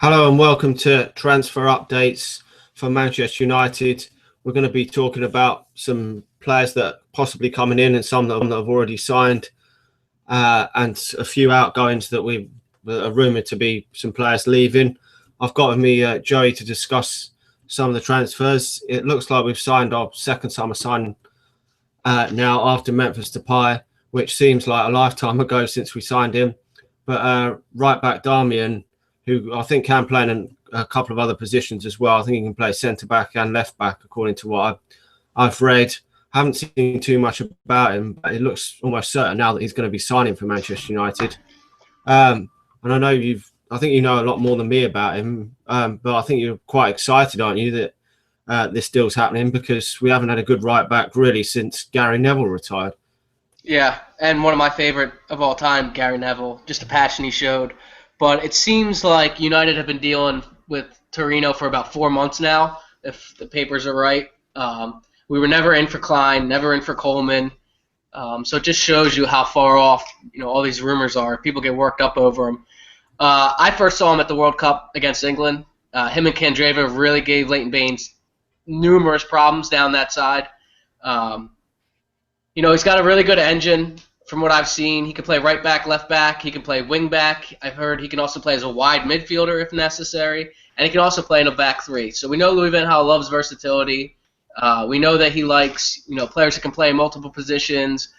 Hello and welcome to Transfer Updates for Manchester United. We're going to be talking about some players that are possibly coming in and some that have already signed, and a few outgoings that are rumoured to be some players leaving. I've got with me Joey to discuss some of the transfers. It looks like we've signed our second summer sign now after Memphis Depay, which seems like a lifetime ago since we signed him. But right back Darmian, who I think can play in a couple of other positions as well. I think he can play centre-back and left-back, according to what I've read. Haven't seen too much about him, but it looks almost certain now that he's going to be signing for Manchester United. And I know I think you know a lot more than me about him, but I think you're quite excited, aren't you, that this deal's happening, because we haven't had a good right-back really since Gary Neville retired. Yeah, and one of my favorite of all time, Gary Neville, just the passion he showed. But it seems like United have been dealing with Torino for about 4 months now, if the papers are right. We were never in for Klein, never in for Coleman. So it just shows you how far off all these rumors are. People get worked up over them. I first saw him at the World Cup against England. Him and Candreva really gave Leighton Baines numerous problems down that side. He's got a really good engine. From what I've seen, he can play right back, left back. He can play wing back. I've heard he can also play as a wide midfielder if necessary, and he can also play in a back three. So we know Louis van Gaal loves versatility. We know that he likes players who can play in multiple positions.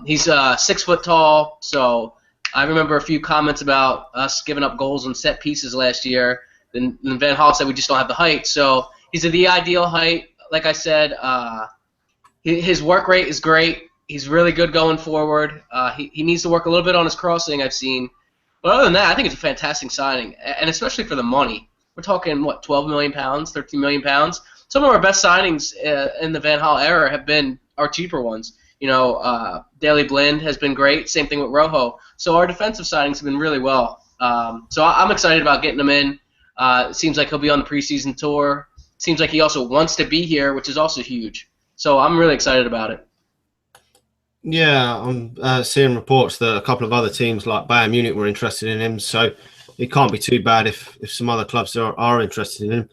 He's 6 foot tall, so I remember a few comments about us giving up goals on set pieces last year. Then Van Gaal said we just don't have the height. So he's at the ideal height. Like I said, his work rate is great. He's really good going forward. He needs to work a little bit on his crossing, I've seen. But other than that, I think it's a fantastic signing, and especially for the money. We're talking, what, £12 million, £13 million? Some of our best signings in the Van Gaal era have been our cheaper ones. Daley Blind has been great. Same thing with Rojo. So our defensive signings have been really well. So I'm excited about getting him in. It seems like he'll be on the preseason tour. It seems like he also wants to be here, which is also huge. So I'm really excited about it. Yeah, I'm seeing reports that a couple of other teams like Bayern Munich were interested in him, so it can't be too bad if some other clubs are interested in him.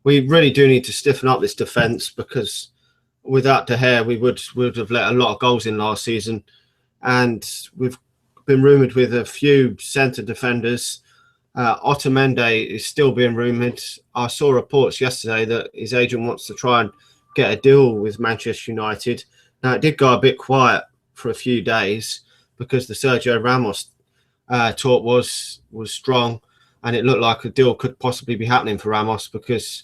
We really do need to stiffen up this defence, because without De Gea, we would have let a lot of goals in last season, and we've been rumoured with a few centre defenders. Otamendi is still being rumoured. I saw reports yesterday that his agent wants to try and get a deal with Manchester United. Now, it did go a bit quiet for a few days because the Sergio Ramos talk was strong, and it looked like a deal could possibly be happening for Ramos because,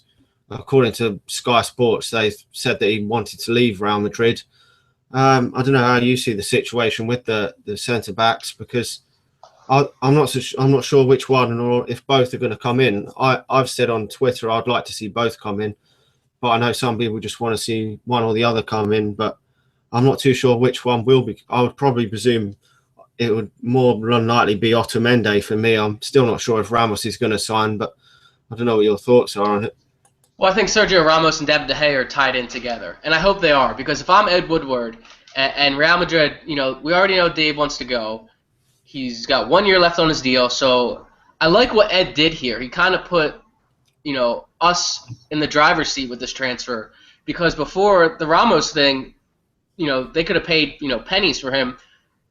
according to Sky Sports, they said that he wanted to leave Real Madrid. I don't know how you see the situation with the centre backs, because I'm not sure which one or if both are going to come in. I've said on Twitter I'd like to see both come in, but I know some people just want to see one or the other come in. But I'm not too sure which one will be. I would probably presume it would more than likely be Otamendi for me. I'm still not sure if Ramos is going to sign, but I don't know what your thoughts are on it. Well, I think Sergio Ramos and David De Gea are tied in together, and I hope they are, because if I'm Ed Woodward and Real Madrid, we already know Dave wants to go. He's got 1 year left on his deal, so I like what Ed did here. He kind of put, us in the driver's seat with this transfer, because before the Ramos thing, they could have paid, pennies for him,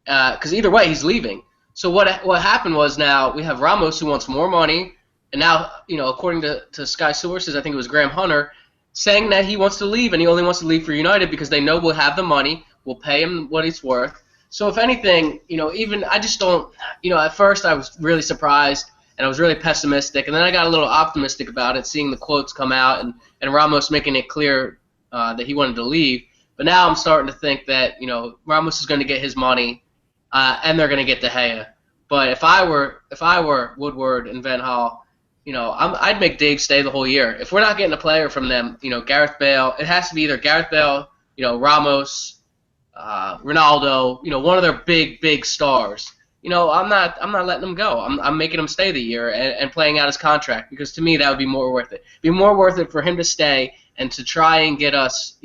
because either way, he's leaving. So what happened was, now we have Ramos, who wants more money, and now, according to Sky sources, I think it was Graham Hunter, saying that he wants to leave, and he only wants to leave for United because they know we'll have the money, we'll pay him what he's worth. So if anything, I just don't, at first I was really surprised, and I was really pessimistic, and then I got a little optimistic about it, seeing the quotes come out, and Ramos making it clear that he wanted to leave. But now I'm starting to think that, Ramos is going to get his money, and they're going to get De Gea. But if I were Woodward and Van Gaal, I'd make Dave stay the whole year. If we're not getting a player from them, Gareth Bale, it has to be either Gareth Bale, Ramos, Ronaldo, one of their big stars. I'm not letting him go. I'm making him stay the year and playing out his contract, because to me that would be more worth it. It'd be more worth it for him to stay and to try and get us,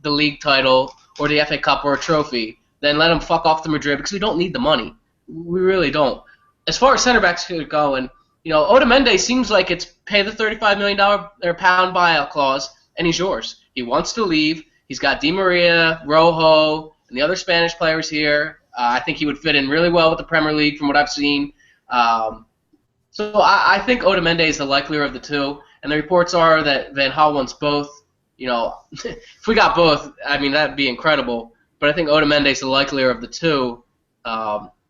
the league title or the FA Cup or a trophy, than let him fuck off to Madrid, because we don't need the money. We really don't. As far as center backs are going, Otamendi seems like it's pay the $35 million or pound buyout clause, and he's yours. He wants to leave. He's got Di Maria, Rojo, and the other Spanish players here. I think he would fit in really well with the Premier League from what I've seen. So I think Otamendi is the likelier of the two, and the reports are that Van Gaal wants both. If we got both, I mean, that'd be incredible. But I think Otamendi is the likelier of the two.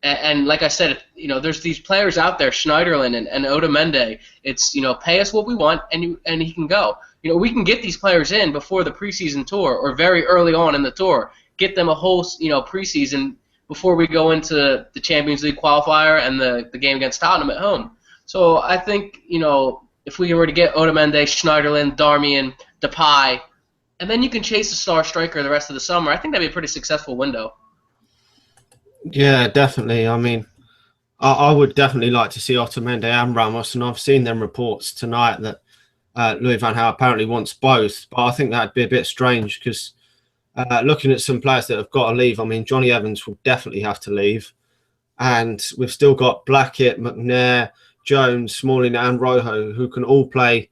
And like I said, there's these players out there, Schneiderlin and Otamendi. It's, pay us what we want, and he can go. We can get these players in before the preseason tour or very early on in the tour. Get them a whole, preseason before we go into the Champions League qualifier and the game against Tottenham at home. So I think, if we were to get Otamendi, Schneiderlin, Darmian, Depay, and then you can chase the star striker the rest of the summer, I think that'd be a pretty successful window. Yeah, definitely. I mean, I would definitely like to see Otamendi and Ramos, and I've seen them reports tonight that Louis van Gaal apparently wants both, but I think that'd be a bit strange because looking at some players that have got to leave, I mean, Johnny Evans will definitely have to leave, and we've still got Blackett, McNair, Jones, Smalling, and Rojo who can all play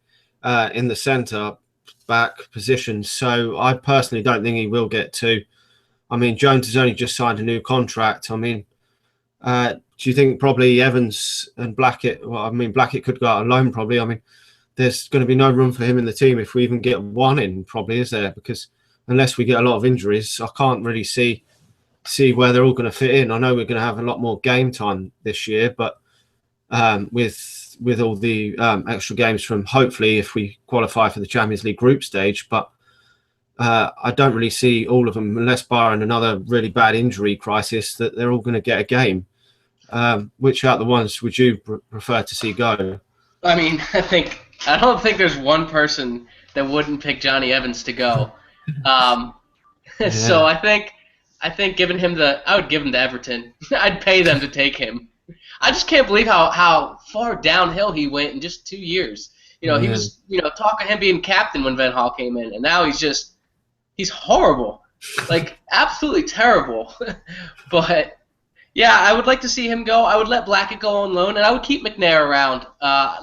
in the centre back positions. So I personally don't think he will get two. I mean, Jones has only just signed a new contract. I mean, do you think probably Evans and Blackett? Well, I mean, Blackett could go out alone probably. I mean, there's going to be no room for him in the team if we even get one in, probably, is there? Because unless we get a lot of injuries, I can't really see where they're all going to fit in. I know we're going to have a lot more game time this year, but with all the extra games from hopefully if we qualify for the Champions League group stage, but I don't really see all of them, unless barring another really bad injury crisis, that they're all going to get a game. Which out of the ones would you prefer to see go? I mean, I don't think there's one person that wouldn't pick Johnny Evans to go. Yeah. So I think giving him I would give him to Everton. I'd pay them to take him. I just can't believe how far downhill he went in just 2 years. He was, talking him being captain when Van Gaal came in, and now he's horrible, like absolutely terrible. But yeah, I would like to see him go. I would let Blackett go on loan, and I would keep McNair around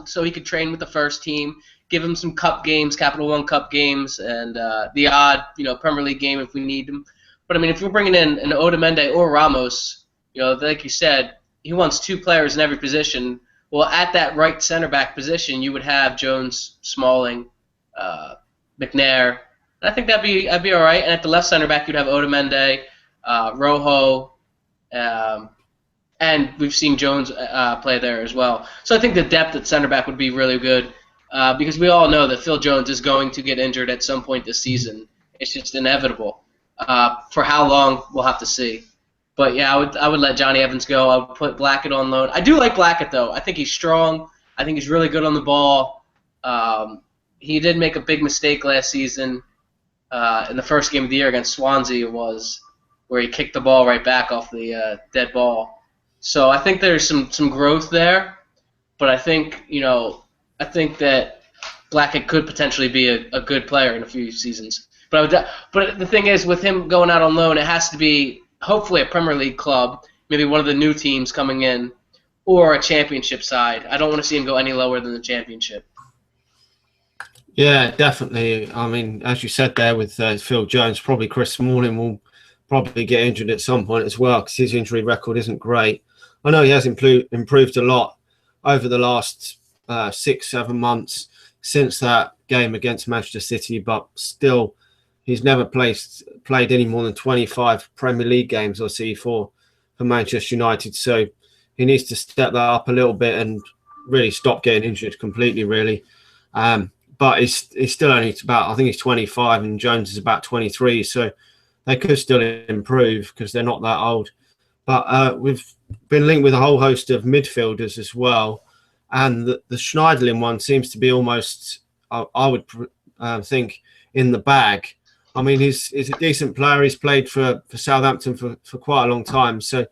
so he could train with the first team, give him some cup games, Capital One Cup games, and the odd Premier League game if we need him. But I mean, if we're bringing in an Otamendi or Ramos, like you said, he wants two players in every position. Well, at that right center back position, you would have Jones, Smalling, McNair. And I think that'd be all right. And at the left center back, you'd have Otamendi, Rojo, and we've seen Jones play there as well. So I think the depth at center back would be really good because we all know that Phil Jones is going to get injured at some point this season. It's just inevitable. For how long, we'll have to see. But yeah, I would let Johnny Evans go. I would put Blackett on loan. I do like Blackett though. I think he's strong. I think he's really good on the ball. He did make a big mistake last season in the first game of the year against Swansea. It was where he kicked the ball right back off the dead ball. So I think there's some growth there. But I think that Blackett could potentially be a good player in a few seasons. But the thing is, with him going out on loan, it has to be hopefully a Premier League club, maybe one of the new teams coming in, or a championship side. I don't want to see him go any lower than the championship. Yeah, definitely. I mean, as you said there with Phil Jones, probably Chris Smalling will probably get injured at some point as well because his injury record isn't great. I know he has improved a lot over the last 6-7 months since that game against Manchester City, but still he's never played any more than 25 Premier League games, I see, for Manchester United. So he needs to step that up a little bit and really stop getting injured completely, really. But he's still only I think he's 25 and Jones is about 23. So they could still improve because they're not that old. But we've been linked with a whole host of midfielders as well. And the Schneiderlin one seems to be almost, I would think, in the bag. I mean, he's a decent player. He's played for Southampton for quite a long time. So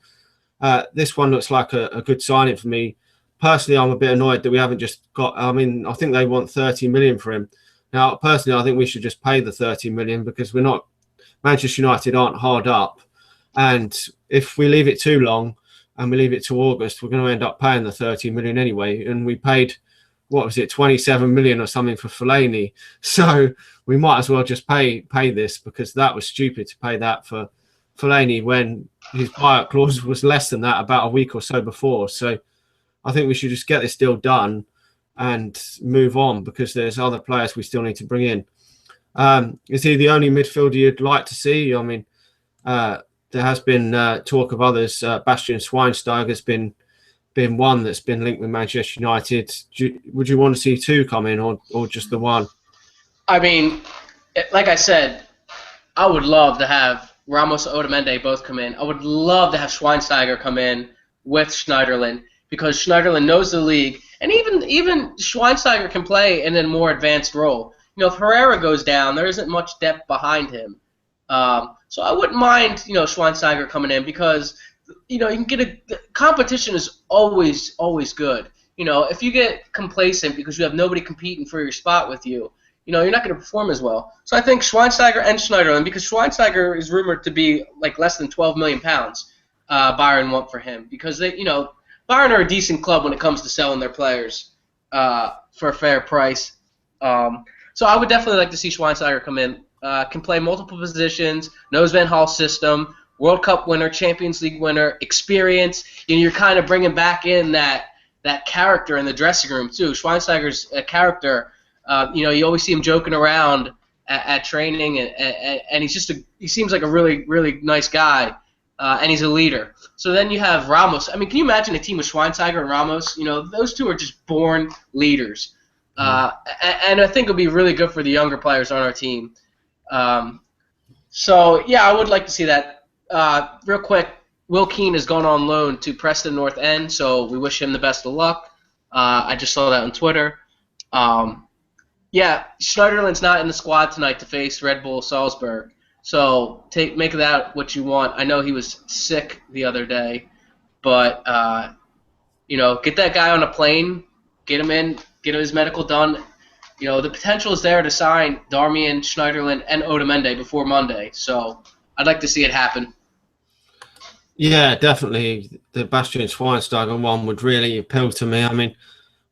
this one looks like a good signing for me. Personally, I'm a bit annoyed that we haven't just got... I mean, I think they want 30 million for him. Now, personally, I think we should just pay the 30 million because we're not... Manchester United aren't hard up. And if we leave it too long, and we leave it to August, we're going to end up paying the 30 million anyway. And we paid, what was it, 27 million or something for Fellaini. So we might as well just pay this, because that was stupid to pay that for Fellaini when his buyout clause was less than that about a week or so before. So I think we should just get this deal done and move on, because there's other players we still need to bring in. Is he the only midfielder you'd like to see? I mean, there has been talk of others. Bastian Schweinsteiger has been one that's been linked with Manchester United. Would you want to see two come in, or just the one? I mean, like I said, I would love to have Ramos and Otamendi both come in. I would love to have Schweinsteiger come in with Schneiderlin, because Schneiderlin knows the league, and even Schweinsteiger can play in a more advanced role. You know, if Herrera goes down, there isn't much depth behind him. So I wouldn't mind, Schweinsteiger coming in, because, you can get competition is always good. If you get complacent because you have nobody competing for your spot with you, you're not going to perform as well. So I think Schweinsteiger and Schneiderlin, because Schweinsteiger is rumored to be like less than £12 million, Bayern want for him, because they, Bayern are a decent club when it comes to selling their players for a fair price. So I would definitely like to see Schweinsteiger come in. Can play multiple positions, knows Van Gaal's system, World Cup winner, Champions League winner, experience. You're kind of bringing back in that character in the dressing room too. Schweinsteiger's a character. You always see him joking around at training, and he seems like a really, really nice guy, and he's a leader. So then you have Ramos. I mean, can you imagine a team with Schweinsteiger and Ramos? Those two are just born leaders. And I think it'll be really good for the younger players on our team. So, yeah, I would like to see that. Real quick, Will Keane has gone on loan to Preston North End, so we wish him the best of luck. I just saw that on Twitter. Yeah, Schneiderlin's not in the squad tonight to face Red Bull Salzburg, so make of that what you want. I know he was sick the other day, but, get that guy on a plane, get him in, get his medical done. The potential is there to sign Darmian, Schneiderlin, and Otamendi before Monday. So I'd like to see it happen. Yeah, definitely. The Bastian Schweinsteiger one would really appeal to me. I mean,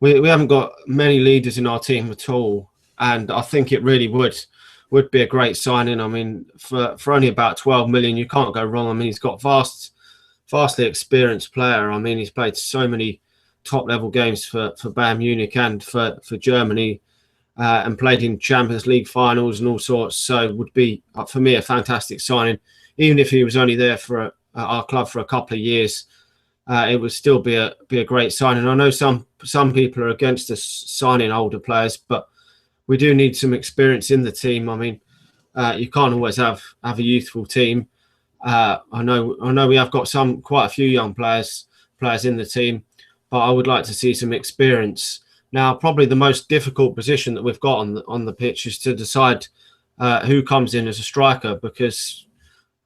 we haven't got many leaders in our team at all, and I think it really would be a great signing. I mean, for only about 12 million, you can't go wrong. I mean, he's got vastly experienced player. I mean, he's played so many top-level games for Bayern Munich and for Germany, and played in Champions League finals and all sorts. So it would be, for me, a fantastic signing. Even if he was only there for our club for a couple of years, it would still be a great signing. I know some people are against us signing older players, but we do need some experience in the team. I mean, you can't always have a youthful team. I know we have got quite a few young players in the team, but I would like to see some experience. Now, probably the most difficult position that we've got on the pitch is to decide who comes in as a striker, because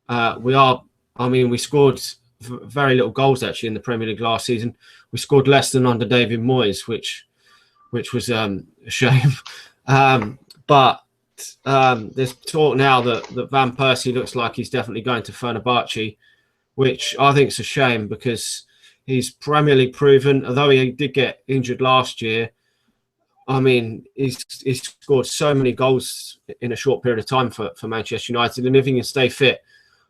we scored very little goals actually in the Premier League last season. We scored less than under David Moyes, which was a shame. But there's talk now that Van Persie looks like he's definitely going to Fenerbahce, which I think is a shame, because he's Premier League proven. Although he did get injured last year, I mean, he's scored so many goals in a short period of time for Manchester United, and if he can stay fit,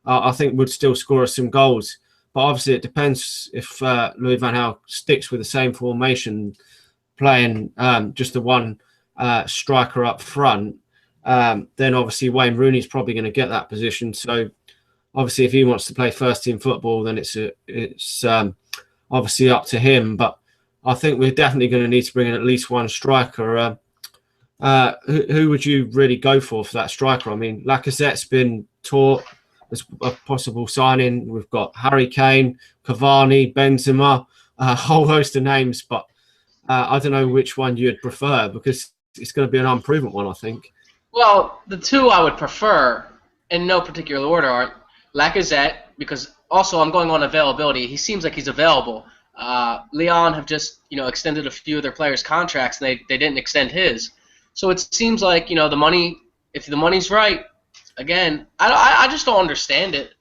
I think would still score us some goals. But obviously, it depends if Louis van Gaal sticks with the same formation, playing just the one striker up front. Then obviously Wayne Rooney's probably going to get that position. So obviously, if he wants to play first team football, then it's obviously up to him. But I think we're definitely going to need to bring in at least one striker. Who would you really go for that striker? I mean, Lacazette's been taught as a possible signing. We've got Harry Kane, Cavani, Benzema, a whole host of names. But I don't know which one you'd prefer, because it's going to be an unproven one, I think. Well, the two I would prefer, in no particular order, are Lacazette, because also I'm going on availability. He seems like he's available. Lyon have just extended a few of their players' contracts, and they didn't extend his. So it seems like the money. If the money's right, again, I just don't understand it.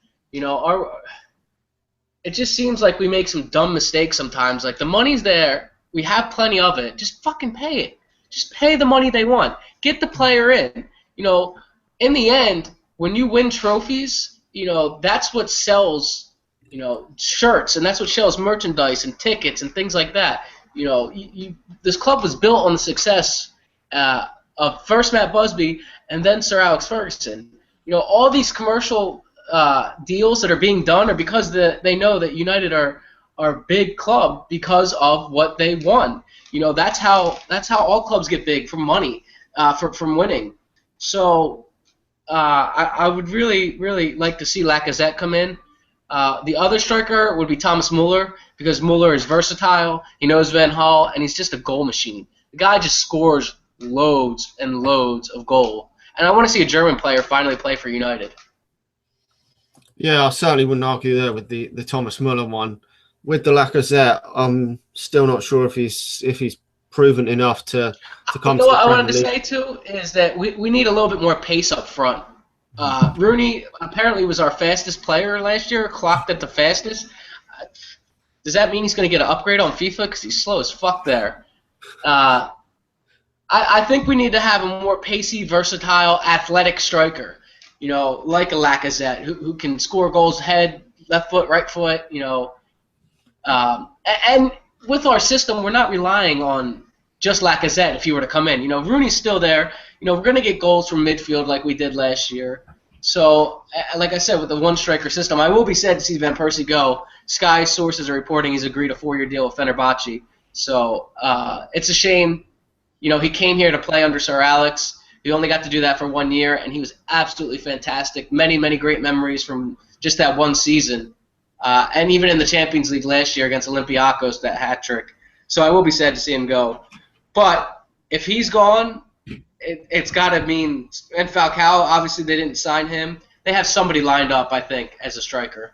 it just seems like we make some dumb mistakes sometimes. Like the money's there, we have plenty of it. Just fucking pay it. Just pay the money they want. Get the player in. You know, in the end, when you win trophies, you know that's what sells. You know, shirts, and that's what sells merchandise and tickets and things like that. You know, this club was built on the success of first Matt Busby and then Sir Alex Ferguson. You know, all these commercial deals that are being done are because they know that United are a big club because of what they won. You know, that's how all clubs get big, from money, from winning. So I would really like to see Lacazette come in. The other striker would be Thomas Muller, because Muller is versatile. He knows Van Gaal, and he's just a goal machine. The guy just scores loads and loads of goal. And I want to see a German player finally play for United. Yeah, I certainly wouldn't argue there with the Thomas Muller one. With the Lacazette, I'm still not sure if he's proven enough to come to the Premier League. What I wanted to say too is that we need a little bit more pace up front. Rooney apparently was our fastest player last year, clocked at the fastest. Does that mean he's going to get an upgrade on FIFA? Because he's slow as fuck there. I think we need to have a more pacey, versatile, athletic striker. You know, like a Lacazette, who can score goals head, left foot, right foot, you know. And with our system, we're not relying on just Lacazette if he were to come in. You know, Rooney's still there. You know, we're going to get goals from midfield like we did last year. So, like I said, with the one-striker system, I will be sad to see Van Persie go. Sky sources are reporting he's agreed a 4-year deal with Fenerbahce. So, it's a shame. You know, he came here to play under Sir Alex. He only got to do that for 1 year, and he was absolutely fantastic. Many, many great memories from just that one season. And even in the Champions League last year against Olympiacos, that hat trick. So I will be sad to see him go. But if he's gone, it's got to mean – and Falcao, obviously they didn't sign him. They have somebody lined up, I think, as a striker.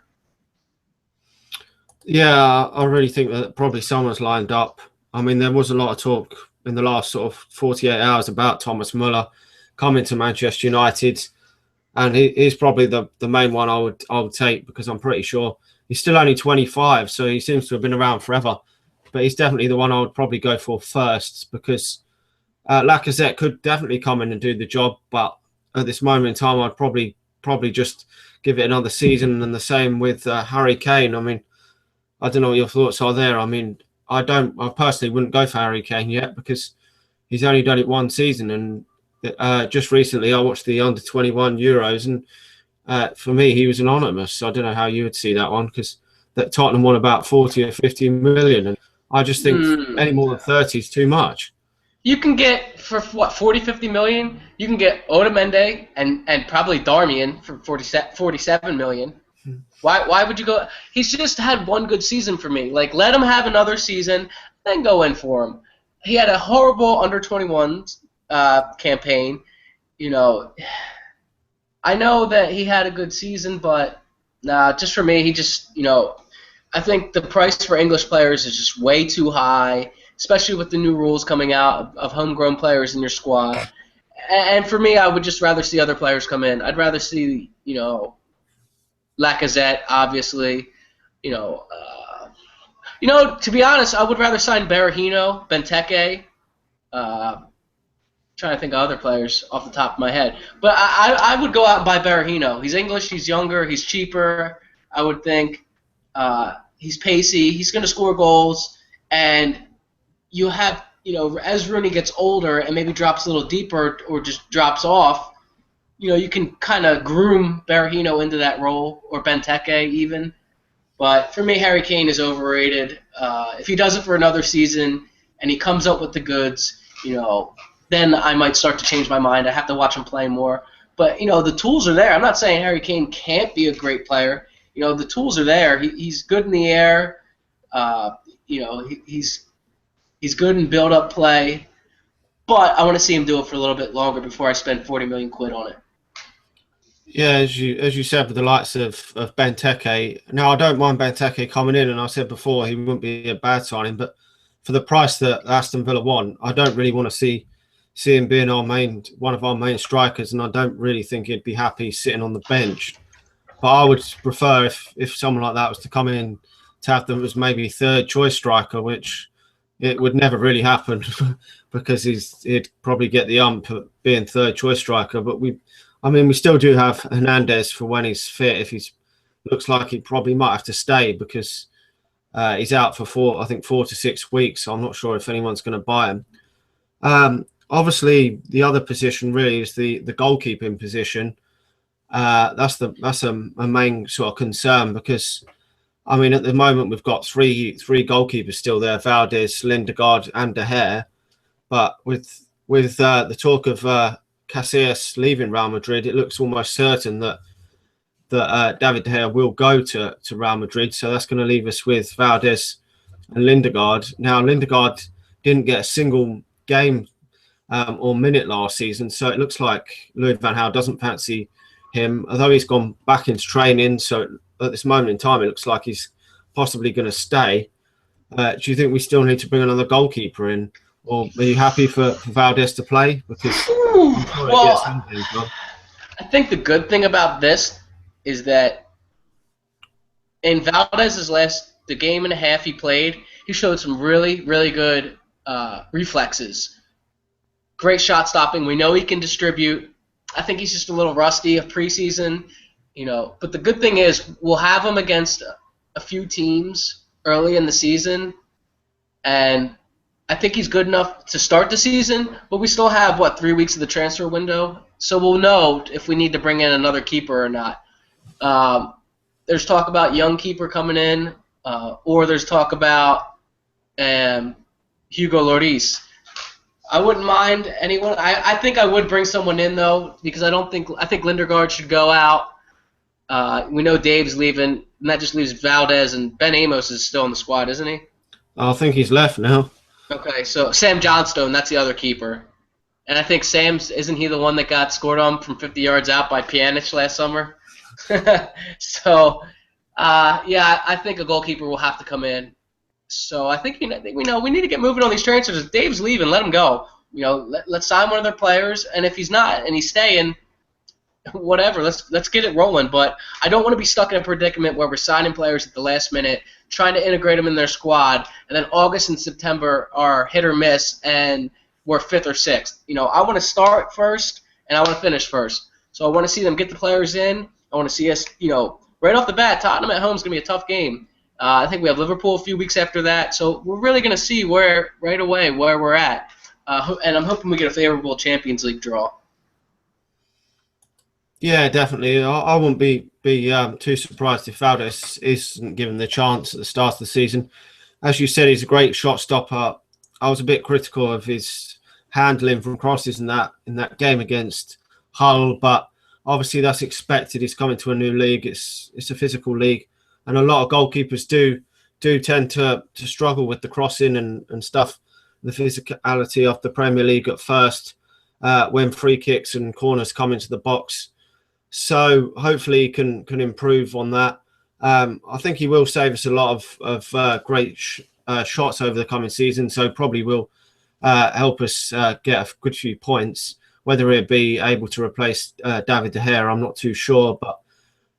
Yeah, I really think that probably someone's lined up. I mean, there was a lot of talk in the last sort of 48 hours about Thomas Muller coming to Manchester United, and he's probably the main one I would take, because I'm pretty sure he's still only 25, so he seems to have been around forever. But he's definitely the one I would probably go for first, because Lacazette could definitely come in and do the job, but at this moment in time, I'd probably just give it another season. And the same with Harry Kane. I mean, I don't know what your thoughts are there. I mean, I personally wouldn't go for Harry Kane yet, because he's only done it one season. And just recently, I watched the under-21 Euros, and for me, he was anonymous. So I don't know how you would see that one, because that Tottenham won about 40 or 50 million, and I just think any more than 30 is too much. You can get, for what, 40, 50 million? You can get Otamendi and probably Darmian for 47 million. Why would you go? He's just had one good season for me. Like, let him have another season, then go in for him. He had a horrible under-21 campaign. You know, I know that he had a good season, but just for me, he just, you know, I think the price for English players is just way too high, especially with the new rules coming out of homegrown players in your squad. And for me, I would just rather see other players come in. I'd rather see, you know, Lacazette, obviously. You know, to be honest, I would rather sign Berahino, Benteke. Trying to think of other players off the top of my head. But I would go out and buy Berahino. He's English, he's younger, he's cheaper, I would think. He's pacey, he's going to score goals. And you have, you know, as Rooney gets older and maybe drops a little deeper or just drops off, you know, you can kind of groom Berahino into that role, or Benteke even. But for me, Harry Kane is overrated. If he does it for another season and he comes up with the goods, you know, then I might start to change my mind. I have to watch him play more. But, you know, the tools are there. I'm not saying Harry Kane can't be a great player. You know, the tools are there. He's good in the air. You know, he's good in build-up play. But I want to see him do it for a little bit longer before I spend 40 million quid on it. Yeah, as you said, with the likes of Benteke. Now, I don't mind Benteke coming in, and I said before he wouldn't be a bad signing, but for the price that Aston Villa want, I don't really want to see him being one of our main strikers, and I don't really think he'd be happy sitting on the bench. But I would prefer if someone like that was to come in to have them as maybe third choice striker, which it would never really happen because he'd probably get the ump at being third choice striker. But we still do have Hernandez for when he's fit. If he's looks like he probably might have to stay because he's out for 4 to 6 weeks. So I'm not sure if anyone's going to buy him. Obviously, the other position really is the goalkeeping position. That's a main sort of concern because, I mean, at the moment we've got three goalkeepers still there: Valdez, Lindegaard, and De Gea. But with the talk of Casillas leaving Real Madrid, it looks almost certain that David De Gea will go to Real Madrid. So that's going to leave us with Valdez and Lindegaard. Now, Lindegaard didn't get a single game or minute last season, so it looks like Louis van Gaal doesn't fancy him, although he's gone back into training. So at this moment in time, it looks like he's possibly going to stay. Do you think we still need to bring another goalkeeper in, or are you happy for Valdez to play? Because well, I think the good thing about this is that in Valdez's the game and a half he played, he showed some really, really good reflexes. Great shot stopping. We know he can distribute. I think he's just a little rusty of preseason, But the good thing is we'll have him against a few teams early in the season, and I think he's good enough to start the season. But we still have 3 weeks of the transfer window, so we'll know if we need to bring in another keeper or not. There's talk about young keeper coming in, or there's talk about Hugo Lloris. I wouldn't mind anyone. I think I would bring someone in though, because I think Lindegaard should go out. We know Dave's leaving, and that just leaves Valdez, and Ben Amos is still in the squad, isn't he? I think he's left now. Okay, so Sam Johnstone, that's the other keeper, and I think isn't he the one that got scored on from 50 yards out by Pjanic last summer? So, I think a goalkeeper will have to come in. So I think we know we need to get moving on these transfers. If Dave's leaving, let him go. Let's sign one of their players, and if he's not and he's staying, whatever. Let's get it rolling. But I don't want to be stuck in a predicament where we're signing players at the last minute, trying to integrate them in their squad, and then August and September are hit or miss, and we're 5th or 6th. I want to start first, and I want to finish first. So I want to see them get the players in. I want to see us, right off the bat. Tottenham at home is going to be a tough game. I think we have Liverpool a few weeks after that, so we're really going to see right away where we're at, and I'm hoping we get a favorable Champions League draw. Yeah, definitely. I wouldn't be too surprised if Valdez isn't given the chance at the start of the season. As you said, he's a great shot stopper. I was a bit critical of his handling from crosses in that game against Hull, but obviously that's expected. He's coming to a new league. It's a physical league. And a lot of goalkeepers do tend to struggle with the crossing and stuff, the physicality of the Premier League at first when free kicks and corners come into the box. So hopefully he can improve on that. I think he will save us a lot of great shots over the coming season, so probably will help us get a good few points. Whether he'll be able to replace David De Gea, I'm not too sure, but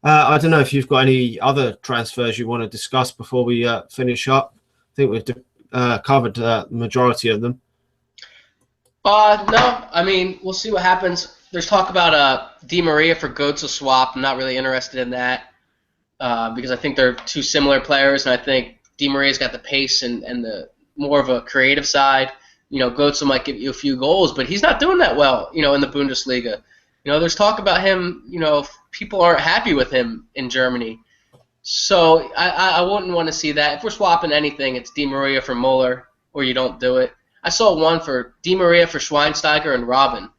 I don't know if you've got any other transfers you want to discuss before we finish up. I think we've covered the majority of them. No, I mean, we'll see what happens. There's talk about Di Maria for Götze swap. I'm not really interested in that because I think they're two similar players, and I think Di Maria's got the pace and the more of a creative side. Götze might give you a few goals, but he's not doing that well, in the Bundesliga. There's talk about him, people aren't happy with him in Germany. So I wouldn't want to see that. If we're swapping anything, it's Di Maria for Muller, or you don't do it. I saw one for Di Maria for Schweinsteiger and Robin.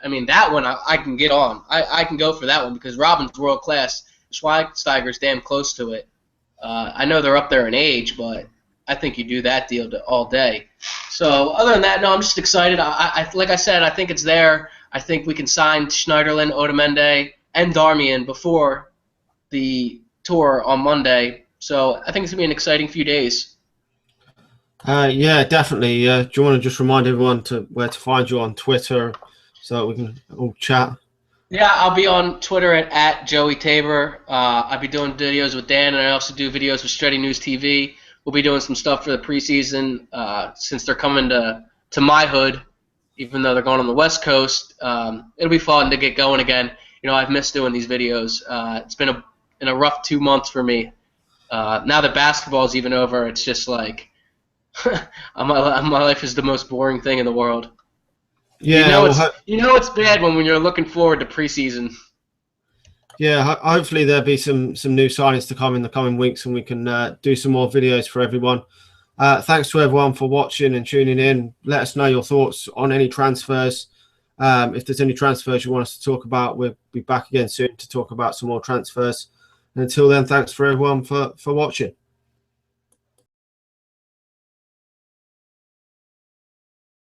I mean, that one I can get on. I can go for that one because Robin's world class. Schweinsteiger's damn close to it. I know they're up there in age, but I think you do that deal all day. So other than that, no, I'm just excited. Like I said, I think it's there. I think we can sign Schneiderlin, Otamendi, and Darmian before the tour on Monday. So I think it's going to be an exciting few days. Yeah, definitely. Do you want to just remind everyone where to find you on Twitter so that we can all chat? Yeah, I'll be on Twitter at Joey Tabor. I'll be doing videos with Dan, and I also do videos with Shreddy News TV. We'll be doing some stuff for the preseason since they're coming to my hood, even though they're going on the West Coast. It'll be fun to get going again. I've missed doing these videos. It's been a rough 2 months for me. Now that basketball's even over, it's just like my life is the most boring thing in the world. Yeah, It's bad when you're looking forward to preseason. yeah. Hopefully there'll be some new signings to come in the coming weeks, and we can do some more videos for everyone. Thanks to everyone for watching and tuning in. Let us know your thoughts on any transfers. If there's any transfers you want us to talk about, we'll be back again soon to talk about some more transfers. And until then, thanks for everyone for watching.